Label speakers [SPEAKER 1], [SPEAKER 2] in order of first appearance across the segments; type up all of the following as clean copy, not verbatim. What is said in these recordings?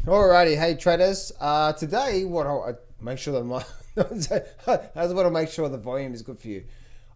[SPEAKER 1] Alrighty, hey traders. Today, what I make sure that my I just want to make sure the volume is good for you.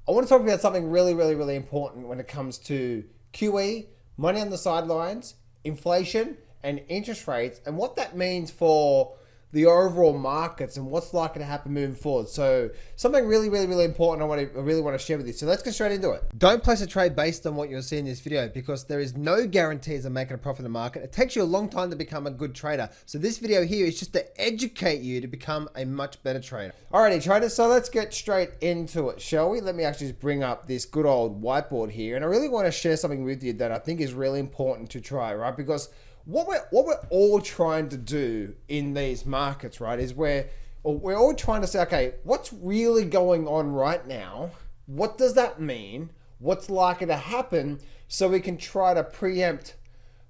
[SPEAKER 1] I want to talk about something really important when it comes to QE, money on the sidelines, inflation, and interest rates, and what that means for the overall markets and what's likely to happen moving forward. So something really important I really want to share with you. So let's get straight into it. Don't place a trade based on what you'll see in this video because there is no guarantees of making a profit in the market. It takes you a long time to become a good trader. So this video here is just to educate you to become a much better trader. Alrighty traders, so let's get straight into it, shall we? Let me actually just bring up this good old whiteboard here. And I really want to share something with you that I think is really important to try, right? Because what we're all trying to do in these markets, right, is we're all trying to say, okay, what's really going on right now? What does that mean? What's likely to happen? So we can try to preempt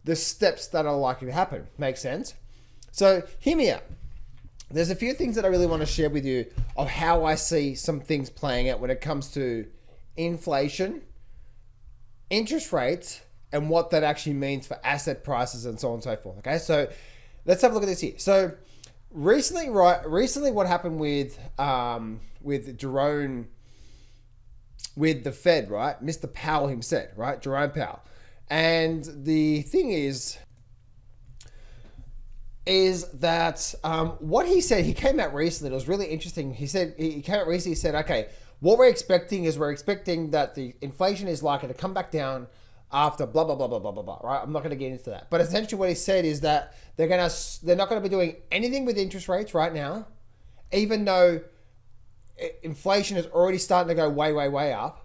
[SPEAKER 1] the steps that are likely to happen. Make sense? So hear me out. There's a few things that I really want to share with you of how I see some things playing out when it comes to inflation, interest rates, and what that actually means for asset prices and so on and so forth. Okay, so let's have a look at this here. So recently what happened with Jerome, with the Fed, right? Mr. Powell himself, right? Jerome Powell. And the thing is that what he said, he came out recently, it was really interesting. He came out recently, he said, okay, what we're expecting that the inflation is likely to come back down after blah blah, right? I'm not going to get into that, but essentially what he said is that they're not going to be doing anything with interest rates right now, even though inflation is already starting to go way up,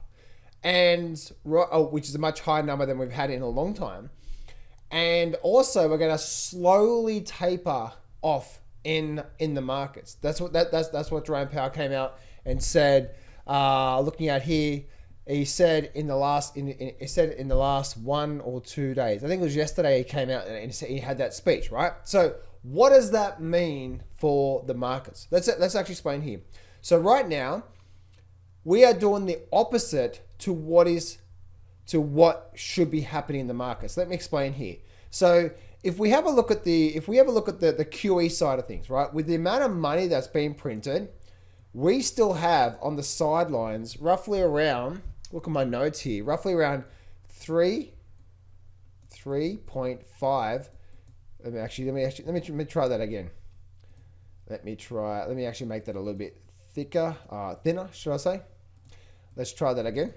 [SPEAKER 1] and which is a much higher number than we've had in a long time. And also we're going to slowly taper off in the markets. That's what Jerome Powell came out and said. Looking at here, he said in the last 1 or 2 days, I think it was yesterday, he came out and he had that speech, right? So what does that mean for the markets? Let's actually explain here. So right now, we are doing the opposite to what should be happening in the markets. Let me explain here. So if we have a look at the QE side of things, right? With the amount of money that's being printed, we still have on the sidelines roughly around, look at my notes here, roughly around 3.5. Let me try that again. Let me actually make that a little bit thinner, should I say? Let's try that again.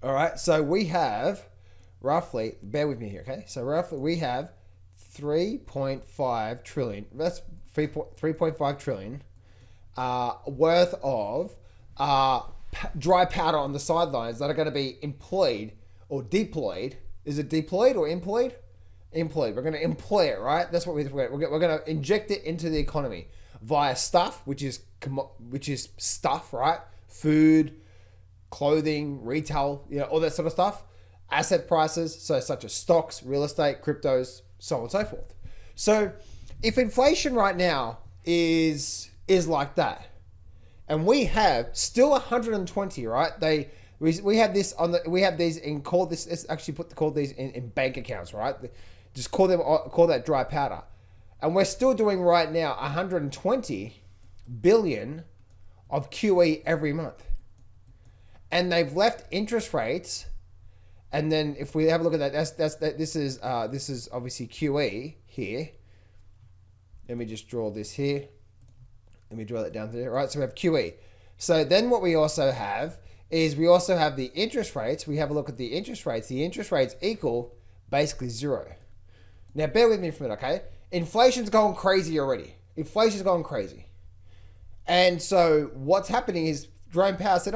[SPEAKER 1] All right, so we have roughly, bear with me here, okay? So roughly we have 3.5 trillion, that's 3.5 trillion worth of dry powder on the sidelines that are going to be employed or deployed. Is it deployed or employed? Employed. We're going to employ it, right? That's what we're going to inject it into the economy via stuff, which is stuff, right? Food, clothing, retail, all that sort of stuff. Asset prices, so such as stocks, real estate, cryptos, so on and so forth. So if inflation right now is like that, and we have still 120, right? We have this let's actually call these in bank accounts, right? Just call that dry powder. And we're still doing right now 120 billion of QE every month. And they've left interest rates, and then if we have a look at that, this is obviously QE here. Let me just draw this here. Let me draw that down there. Right, so we have QE. So then what we also have is the interest rates. We have a look at the interest rates. The interest rates equal basically zero. Now bear with me for a minute, okay? Inflation's going crazy already. Inflation's going crazy. And so what's happening is Jerome Powell said,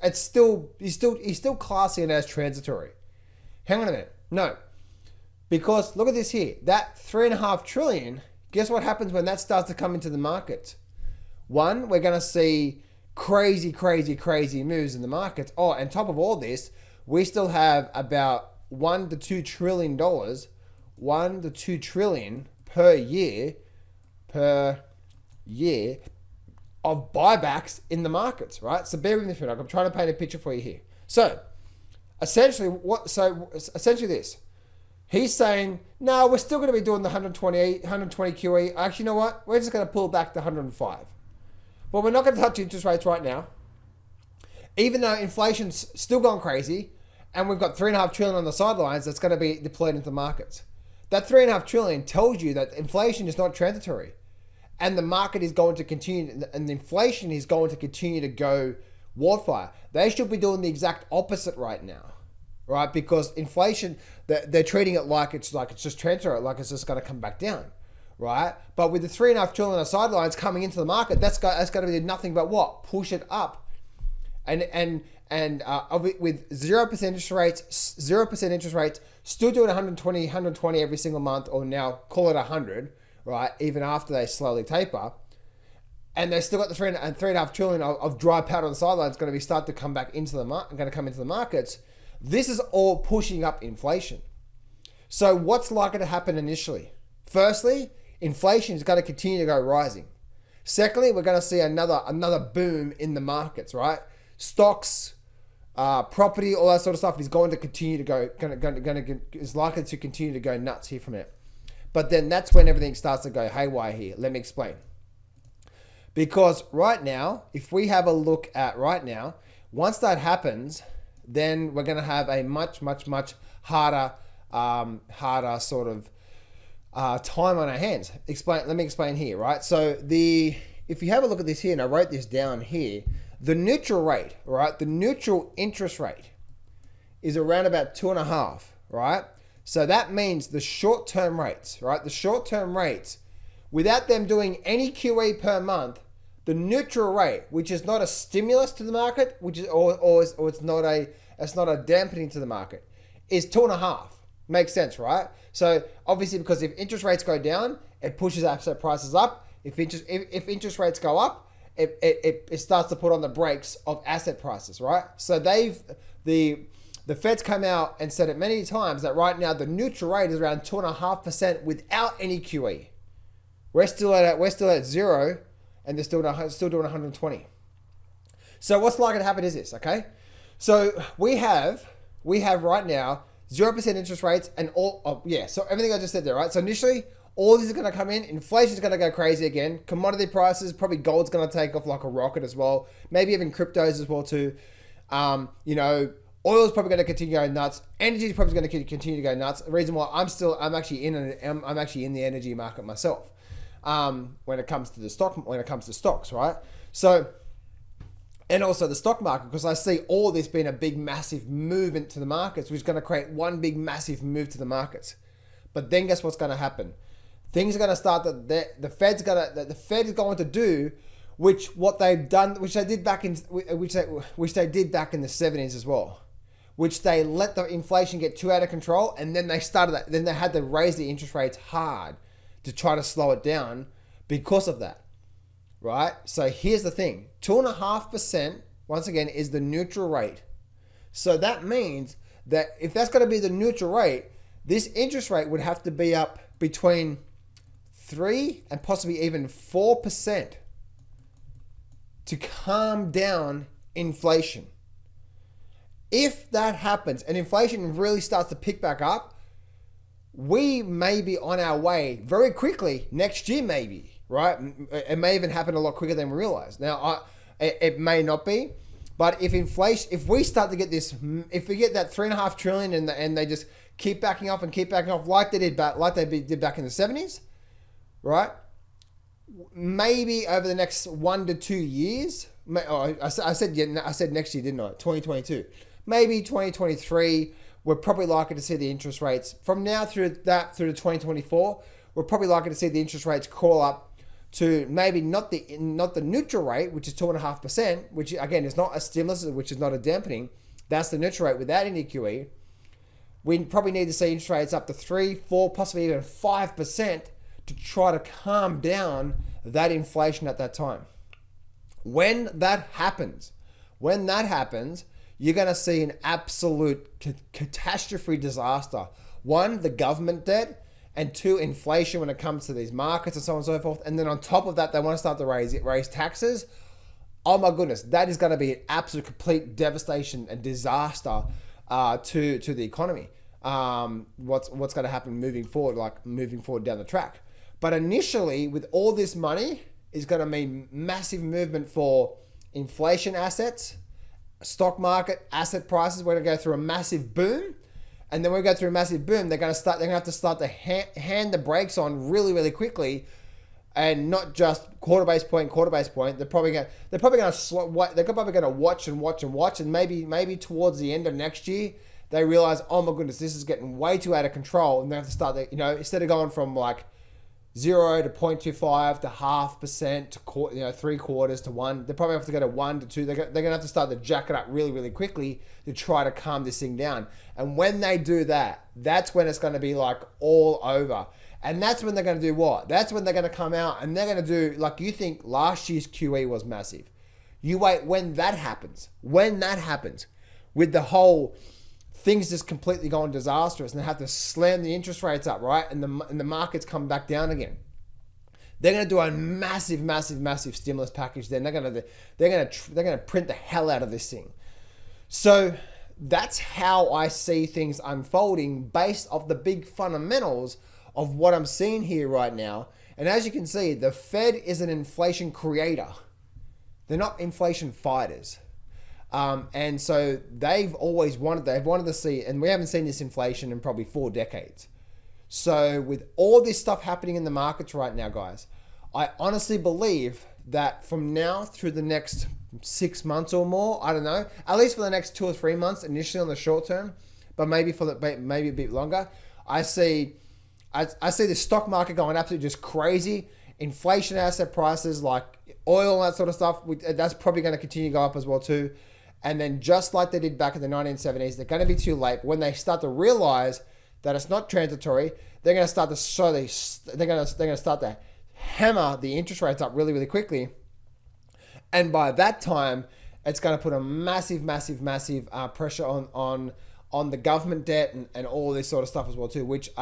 [SPEAKER 1] he's still classing it as transitory. Hang on a minute. No. Because look at this here. That 3.5 trillion, guess what happens when that starts to come into the market? One, we're going to see crazy moves in the markets. Oh, and top of all this, we still have about $1 to $2 trillion, $1 to $2 trillion per year of buybacks in the markets, right? So bear with me for a minute. I'm trying to paint a picture for you here. So essentially this. He's saying, no, we're still going to be doing the 120 QE. Actually, you know what? We're just going to pull back to 105. Well, we're not going to touch interest rates right now, even though inflation's still gone crazy, and we've got $3.5 trillion on the sidelines that's going to be deployed into markets. That $3.5 trillion tells you that inflation is not transitory, and the market is going to continue, and the inflation is going to continue to go wildfire. They should be doing the exact opposite right now, right? Because inflation, they're treating it like it's just transitory, like it's just going to come back down, right? But with the $3.5 trillion on the sidelines coming into the market, that's going to be nothing but what? Push it up, and with 0% interest rates, still doing 120 every single month, or now call it 100, right? Even after they slowly taper, and they still got the $3.5 trillion of dry powder on the sidelines going to start to come back into the market, going to come into the markets. This is all pushing up inflation. So what's likely to happen initially? Firstly, inflation is going to continue to go rising. Secondly, we're going to see another boom in the markets, right? Stocks, property, all that sort of stuff is going to continue to go, is likely to continue to go nuts here from it. But then that's when everything starts to go haywire here. Let me explain. Because right now, if we have a look at right now, once that happens, then we're going to have a much harder sort of time on our hands. Let me explain here, right? So if you have a look at this here, and I wrote this down here, the neutral rate, right? The neutral interest rate is around about 2.5, right? So that means the short-term rates, right? The short-term rates, without them doing any QE per month, the neutral rate, which is not a stimulus to the market, which is or it's not a dampening to the market, is 2.5. Makes sense, right? So obviously, because if interest rates go down, it pushes asset prices up. If interest rates go up, it starts to put on the brakes of asset prices, right? So the Fed's come out and said it many times that right now the neutral rate is around 2.5% without any QE. We're still at zero, and they're still doing 120. So what's likely to happen is this, okay? So we have right now 0% interest rates and so everything I just said there, right? So initially, all these are going to come in. Inflation's going to go crazy again. Commodity prices, probably gold's going to take off like a rocket as well. Maybe even cryptos as well too. Oil's probably going to continue going nuts. Energy is probably going to continue to go nuts. The reason why I'm actually in the energy market myself. When it comes to stocks, right? So, and also the stock market, because I see all this being a big, massive movement to the markets, which is going to create one big, massive move to the markets. But then guess what's going to happen? Things are going to start the Fed is going to do, which they did back in the 70s as well, which they let the inflation get too out of control, and then then they had to raise the interest rates hard to try to slow it down because of that, right? So here's the thing, 2.5%, once again, is the neutral rate. So that means that if that's going to be the neutral rate, this interest rate would have to be up between 3 and possibly even 4% to calm down inflation. If that happens and inflation really starts to pick back up, we may be on our way very quickly next year, maybe, right? It may even happen a lot quicker than we realize. Now, it may not be, but if we start to get if we get that $3.5 trillion and they just keep backing off like they did back in the 70s, right? Maybe over the next 1 to 2 years, I said next year, didn't I? 2022, maybe 2023. We're probably likely to see the interest rates from now through to 2024. We're probably likely to see the interest rates crawl up to maybe not the neutral rate, which is 2.5%, which again is not a stimulus, which is not a dampening. That's the neutral rate without any QE. We probably need to see interest rates up to 3, 4, possibly even 5% to try to calm down that inflation at that time. When that happens, you're going to see an absolute catastrophe disaster. 1, the government debt, and 2, inflation when it comes to these markets and so on and so forth. And then on top of that, they want to start to raise taxes. Oh my goodness, that is going to be an absolute complete devastation and disaster to the economy. what's going to happen moving forward, down the track. But initially, with all this money, is going to mean massive movement for inflation assets, stock market, asset prices. We're going to go through a massive boom. And then when we go through a massive boom, they're going to have to start to hand the brakes on really, really quickly, and not just quarter base point. They're probably going to watch, and maybe towards the end of next year, they realize, oh my goodness, this is getting way too out of control, and they have to start, instead of going from like 0 to 0.25 to 0.5% to 3/4 to 1, they probably have to go to 1 to 2. They're going to have to start to jack it up really, really quickly to try to calm this thing down. And when they do that, that's when it's going to be like all over. And that's when they're going to do what? That's when they're going to come out and they're going to do, like, you think last year's QE was massive. You wait when that happens. With the whole things just completely going disastrous, and they have to slam the interest rates up, right? And the markets come back down again. They're going to do a massive stimulus package. Then they're going to print the hell out of this thing. So that's how I see things unfolding based off the big fundamentals of what I'm seeing here right now. And as you can see, the Fed is an inflation creator. They're not inflation fighters. And so they've wanted to see, and we haven't seen this inflation in probably 4 decades. So with all this stuff happening in the markets right now, guys, I honestly believe that from now through the next 6 months or more, I don't know, at least for the next 2 or 3 months, initially on the short term, but maybe a bit longer, I see the stock market going absolutely just crazy. Inflation asset prices like oil and that sort of stuff, that's probably going to continue to go up as well too. And then just like they did back in the 1970s, they're going to be too late. When they start to realize that it's not transitory, they're going to start to hammer the interest rates up really, really quickly. And by that time, it's going to put a massive pressure on the government debt and all this sort of stuff as well too, which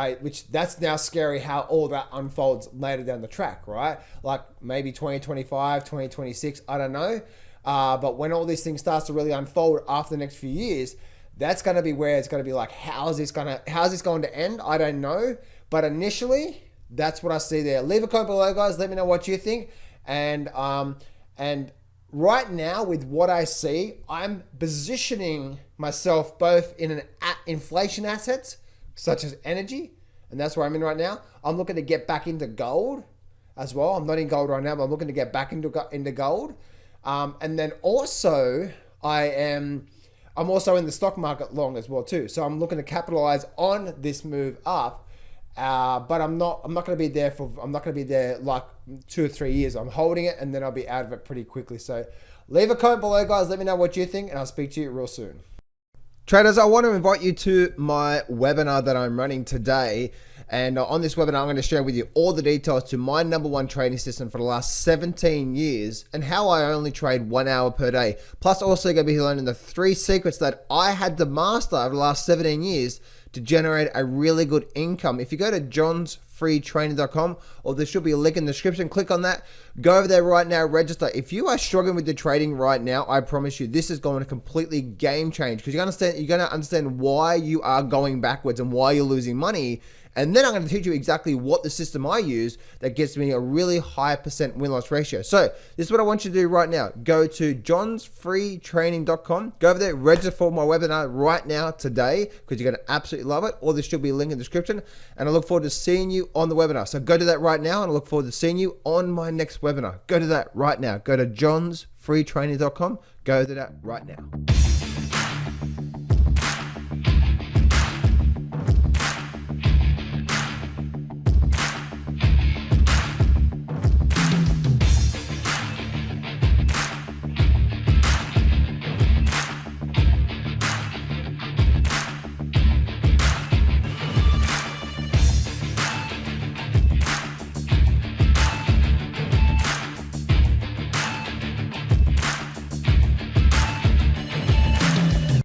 [SPEAKER 1] that's now scary how all that unfolds later down the track, right? Like maybe 2025, 2026, I don't know. But when all these things starts to really unfold after the next few years, that's going to be where it's going to be like, how's this going to end? I don't know. But initially, that's what I see there. Leave a comment below, guys. Let me know what you think. And right now, with what I see, I'm positioning myself both in inflation assets, such as energy, and that's where I'm in right now. I'm looking to get back into gold as well. I'm not in gold right now, but I'm looking to get back into gold. And then also, I'm also in the stock market long as well too. So I'm looking to capitalize on this move up. But I'm not going to be there like 2 or 3 years. I'm holding it, and then I'll be out of it pretty quickly. So leave a comment below, guys. Let me know what you think, and I'll speak to you real soon. Traders, I want to invite you to my webinar that I'm running today. And on this webinar, I'm going to share with you all the details to my #1 trading system for the last 17 years and how I only trade 1 hour per day. Plus, also going to be learning the 3 secrets that I had to master over the last 17 years to generate a really good income. If you go to johnsfreetraining.com, or there should be a link in the description, click on that. Go over there right now, register. If you are struggling with the trading right now, I promise you this is going to completely game change, because you're going to understand why you are going backwards and why you're losing money. And then I'm going to teach you exactly what the system I use that gets me a really high % win-loss ratio. So this is what I want you to do right now. Go to johnsfreetraining.com. Go over there, register for my webinar right now today, because you're going to absolutely love it. Or there should be a link in the description. And I look forward to seeing you on the webinar. So go to that right now, and I look forward to seeing you on my next webinar. Go to that right now. Go to johnsfreetraining.com. Go to that right now.